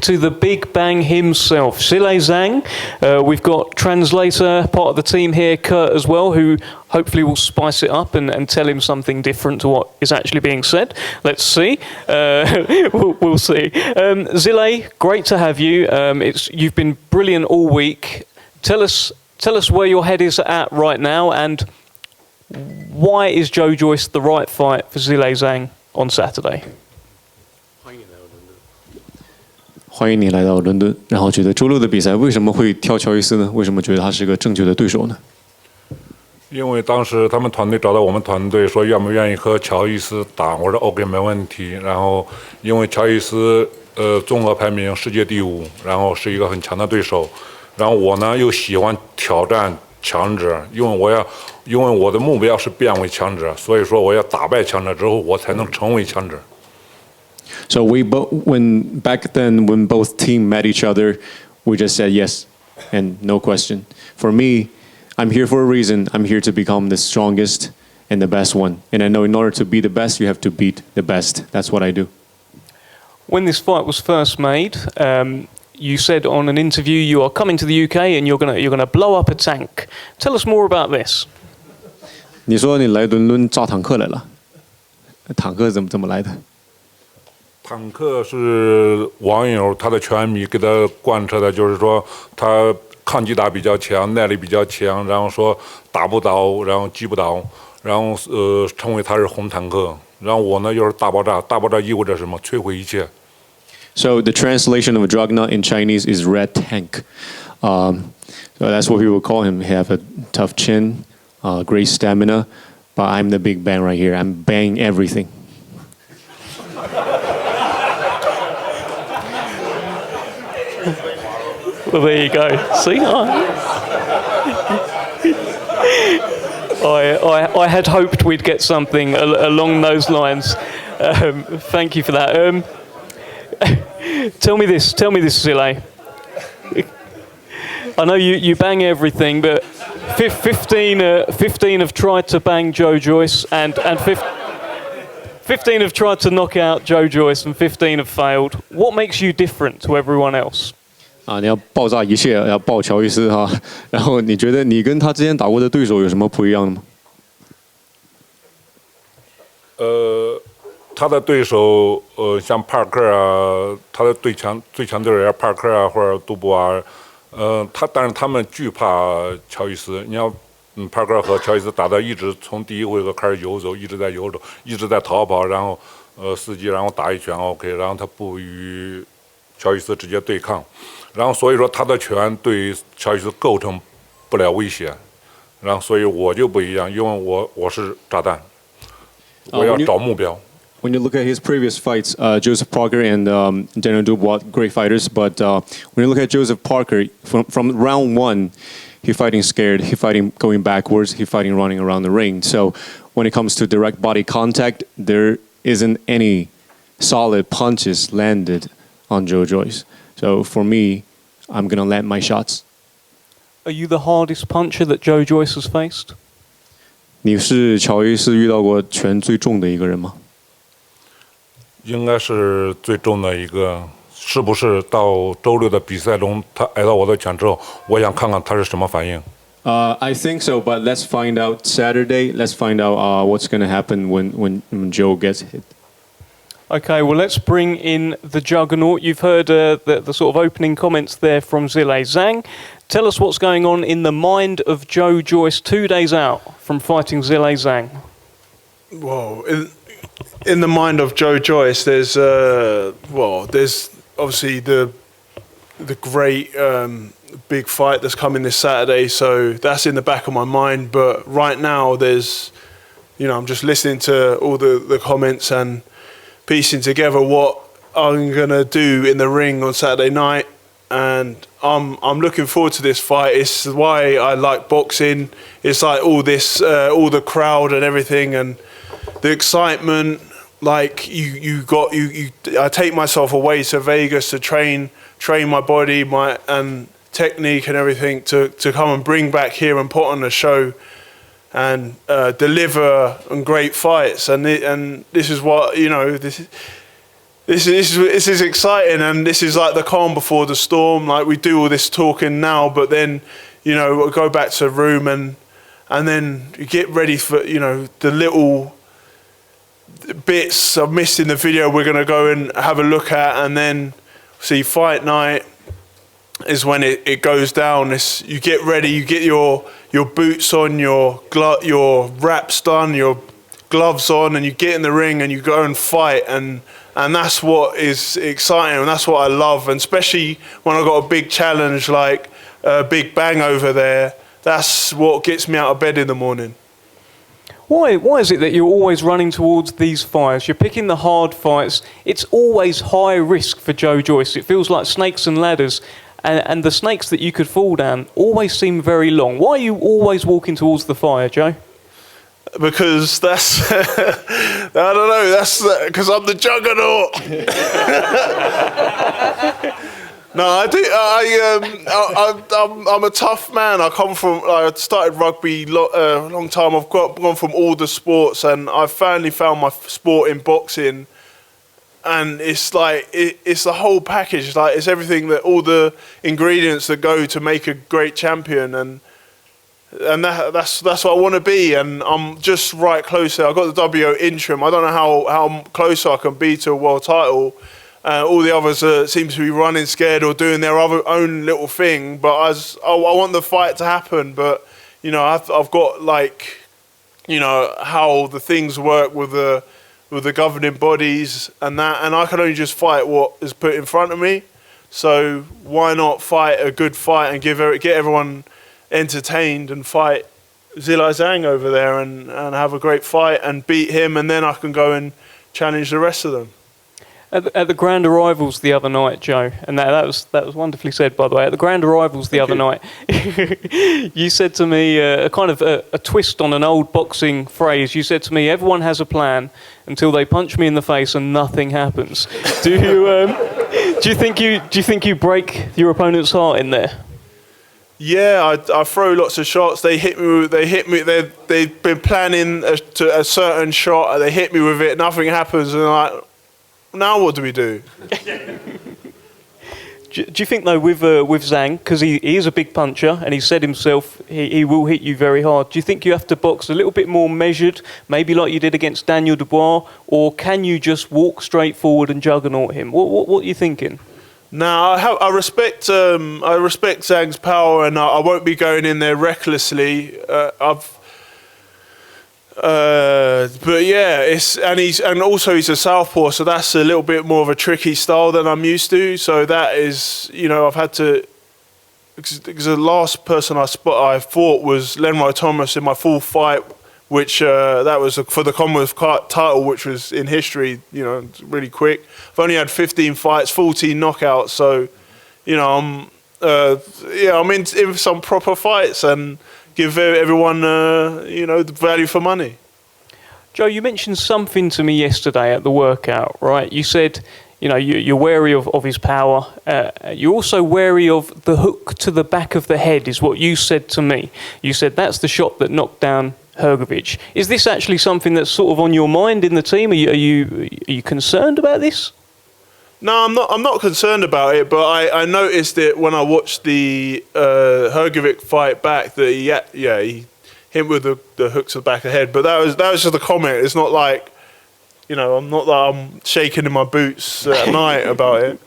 to the Big Bang himself, Zhang. We've got translator, part of the team here, Kurt, as well, who hopefully will spice it up and tell him something different to what is actually being said. Let's see. We'll see. Zile, great to have you. You've been brilliant all week. Tell us where your head is at right now, and why is Joyce the right fight for Zhang on Saturday? 欢迎你来到伦敦。然后觉得周六的比赛为什么会挑乔伊斯呢？为什么觉得他是个正确的对手呢？因为当时他们团队找到我们团队说愿不愿意和乔伊斯打，我说 OK 没问题。然后因为乔伊斯综合排名世界第5，然后是一个很强的对手。然后我呢又喜欢挑战强者，因为我的目标是变为强者，所以说我要打败强者之后，我才能成为强者。So when back then when both team met each other, we just said yes and no question. For me, I'm here for a reason. I'm here to become the strongest and the best one. And I know in order to be the best, you have to beat the best. That's what I do. When this fight was first made, you said on an interview you are coming to the UK and you're gonna blow up a tank. Tell us more about this. 你说你来伦敦造坦克来了，坦克怎么来的？坦克是网友他的拳迷给他贯彻的，就是说他抗击打比较强，耐力比较强，然后说打不倒，然后击不倒，然后称为他是红坦克。然后我呢又是大爆炸，大爆炸意味着什么？摧毁一切。So the translation of Juggernaut in Chinese is red tank. So that's what people call him. He have a tough chin, great stamina, but I'm the big bang right here. I'm banging everything. Well, there you go. See, I had hoped we'd get something along those lines. Thank you for that. Tell me this, Zile. I know you bang everything, but 15 have tried to bang Joyce, and 15 have tried to knock out Joyce, and 15 have failed. What makes you different to everyone else? 你要爆炸一切，要爆乔伊斯哈。然后你觉得你跟他之前打过的对手有什么不一样的吗？他的对手像帕克啊，他的最强对手帕克啊或者杜布啊，但是他们惧怕乔伊斯。你要帕克和乔伊斯打的一直从第一回合开始游走，一直在游走，一直在逃跑，然后伺机然后打一拳 OK， 然后他不与乔伊斯直接对抗。然后所以说他的拳对乔伊斯构成不了威胁，然后所以我就不一样，因为我是炸弹，我要找目标。When you look at his previous fights, Joseph Parker and Daniel Dubois, great fighters, but when you look at Joseph Parker, from round 1, he fighting scared, he fighting going backwards, he fighting running around the ring. So when it comes to direct body contact, there isn't any solid punches landed on Joyce. So for me, I'm going to land my shots. Are you the hardest puncher that Joyce has faced? 你是乔伊斯遇到过拳最重的一个人吗？应该是最重的一个，是不是到周六的比赛中，他挨到我的拳之后，我想看看他是什么反应。I think so, but let's find out Saturday. Let's find out what's going to happen when Joe gets hit. Okay, well, let's bring in the Juggernaut. You've heard the sort of opening comments there from Zhang. Tell us what's going on in the mind of Joyce 2 days out from fighting Zhang. Well, in the mind of Joyce, there's obviously the great big fight that's coming this Saturday, so that's in the back of my mind. But right now, I'm just listening to all the comments and piecing together what I'm gonna do in the ring on Saturday night, and I'm looking forward to this fight. It's why I like boxing. It's like all the crowd and everything, and the excitement. Like I take myself away to Vegas to train my body, and technique and everything to come and bring back here and put on a show and deliver on great fights. And this is what this is exciting, and this is like the calm before the storm. Like, we do all this talking now, but then, you know, we'll go back to the room and then you get ready for, you know, the little bits I've missed in the video we're going to go and have a look at, and then see fight night is when it goes down. You get ready, you get your boots on, your wraps done, your gloves on, and you get in the ring and you go and fight, and that's what is exciting, and that's what I love, and especially when I've got a big challenge like Big Bang over there. That's what gets me out of bed in the morning. Why is it that you're always running towards these fights? You're picking the hard fights. It's always high risk for Joe Joyce. It feels like snakes and ladders, and the snakes that you could fall down always seem very long. Why are you always walking towards the fire, Joe? Because that's, I don't know, that's because I'm the Juggernaut. No, I'm a tough man. I started rugby a long time. I've gone from all the sports, and I finally found my sport in boxing. And it's like, it's the whole package. Like, it's everything, that all the ingredients that go to make a great champion. And that's what I want to be. And I'm just right close there. I got the WO interim. I don't know how close I can be to a world title. All the others seem to be running scared or doing their own little thing. But I want the fight to happen. But, you know, I've got, like, you know, how the things work with the governing bodies and that. And I can only just fight what is put in front of me. So why not fight a good fight and get everyone entertained and fight Zhang over there and have a great fight and beat him. And then I can go and challenge the rest of them. At the Grand Arrivals the other night, Joe, and that was wonderfully said, by the way. At the Grand Arrivals the other night, you said to me a kind of a twist on an old boxing phrase. You said to me, "Everyone has a plan until they punch me in the face and nothing happens." Do you think you break your opponent's heart in there? Yeah, I throw lots of shots. They hit me. They've been planning a certain shot. They hit me with it. Nothing happens, and I'm like, now what do we do? Do you think, though, with Zhang, because he is a big puncher and he said himself he will hit you very hard, do you think you have to box a little bit more measured, maybe like you did against Daniel Dubois, or can you just walk straight forward and juggernaut him? What are you thinking? No, I respect Zhang's power, and I won't be going in there recklessly. But yeah, he's a southpaw, so that's a little bit more of a tricky style than I'm used to. So that is, you know, I've had to, because the last person I fought was Lenroy Thomas in my full fight, which that was for the Commonwealth title, which was in history, you know, really quick. I've only had 15 fights, 14 knockouts, so, you know, I'm in some proper fights and give everyone, you know, the value for money. Joe, you mentioned something to me yesterday at the workout, right? You said, you know, you're wary of his power. You're also wary of the hook to the back of the head, is what you said to me. You said that's the shot that knocked down Hrgović. Is this actually something that's sort of on your mind in the team? Are you concerned about this? No, I'm not concerned about it, but I noticed it when I watched the Hrgović fight back that he hit with the hook to the back of the head. But that was just a comment. It's not like, you know, I'm shaking in my boots at night about it.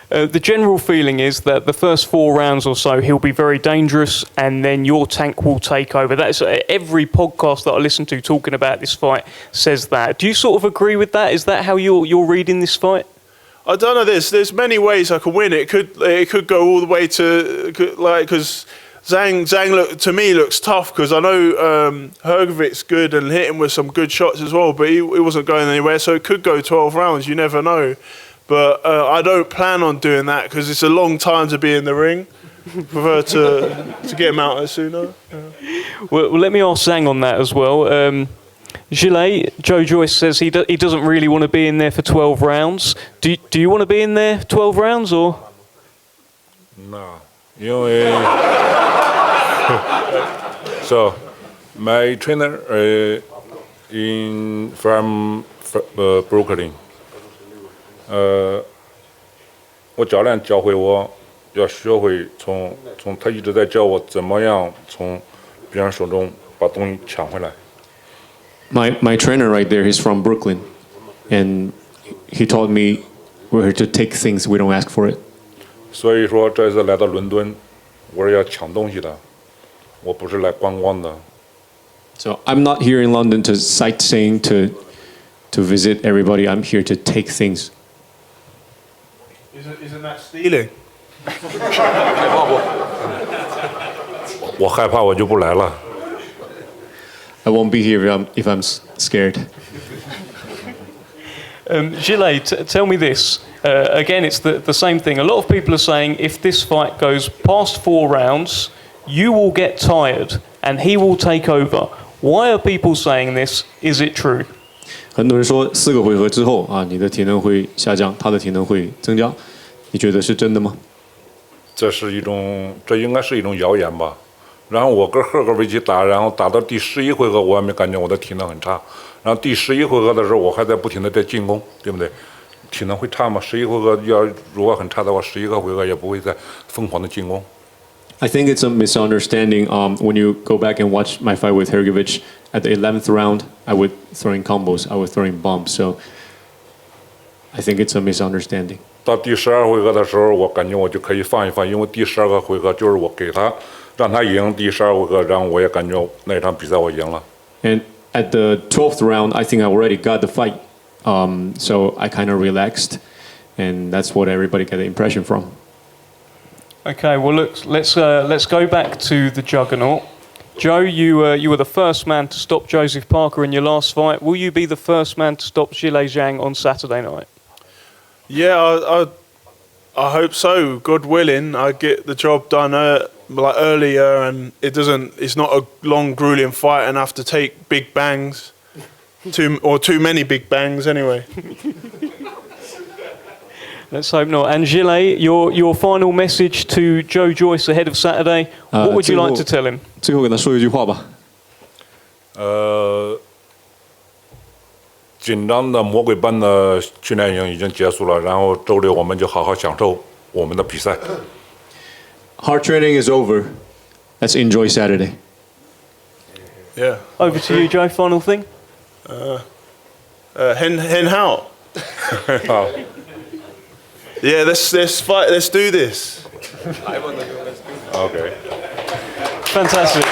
The general feeling is that the first 4 rounds or so he'll be very dangerous, and then your tank will take over. That's every podcast that I listen to talking about this fight says that. Do you sort of agree with that? Is that how you're reading this fight? I don't know. There's many ways I could win. It could go all the way to, like, because Zhang to me looks tough, because I know Hrgovic's good and hit him with some good shots as well, but he wasn't going anywhere. So it could go 12 rounds. You never know. But I don't plan on doing that, because it's a long time to be in the ring. Prefer to get him out sooner. Yeah. Well, let me ask Zhang on that as well. Joe Joyce says he doesn't really want to be in there for 12 rounds. Do you want to be in there for 12 rounds, or? No. So, my trainer from Brooklyn. 我教练教会我要学会从他一直在教我怎么样从别人手中把东西抢回来。My trainer right there, he's from Brooklyn, and he taught me we're to take things, we don't ask for it. 所以说这次来到伦敦，我是要抢东西的，我不是来观光的。So I'm not here in London to sightseeing, to visit everybody. I'm here to take things. Isn't that stealing? 我害怕，我就不来了。I won't be here if I'm scared. Gilles, tell me this. Again, it's the same thing. A lot of people are saying if this fight goes past 4 rounds, you will get tired and he will take over. Why are people saying this? Is it true? 很多人说4个回合之后啊，你的体能会下降，他的体能会增加，你觉得是真的吗？这应该是一种谣言吧。然后我跟赫格维奇打，然后打到第11回合，我也没感觉我的体能很差。然后第11回合的时候，我还在不停的在进攻，对不对？体能会差吗？11回合如果很差的话，11个回合也不会再疯狂的进攻。I think it's a misunderstanding. When you go back and watch my fight with Hergovich, at the 11th round, I was throwing combos, I was throwing bombs. So I think it's a misunderstanding. 到第12回合的时候，我感觉我就可以放一放，因为第12个回合就是我给他让他赢第12回合，然后我也感觉那场比赛我赢了。And at the 12th round, I think I already got the fight. So I kind of relaxed, and that's what everybody got the impression from. Okay, well, look, let's go back to the Juggernaut. Joe, you were the first man to stop Joseph Parker in your last fight. Will you be the first man to stop Zhang on Saturday night? Yeah, I hope so. God willing, I get the job done earlier, and it's not a long, grueling fight, and I have to take big bangs, too many big bangs anyway. Let's hope not. And Gilles, your final message to Joe Joyce ahead of Saturday. What would you like to tell him? 最后跟他说一句话吧。紧张的魔鬼般的训练营已经结束了，然后周六我们就好好享受我们的比赛。Hard training is over. Let's enjoy Saturday. Yeah. Over to you, Joe. Final thing. Hen Hao. Yeah, let's fight. Let's do this. Okay. Fantastic.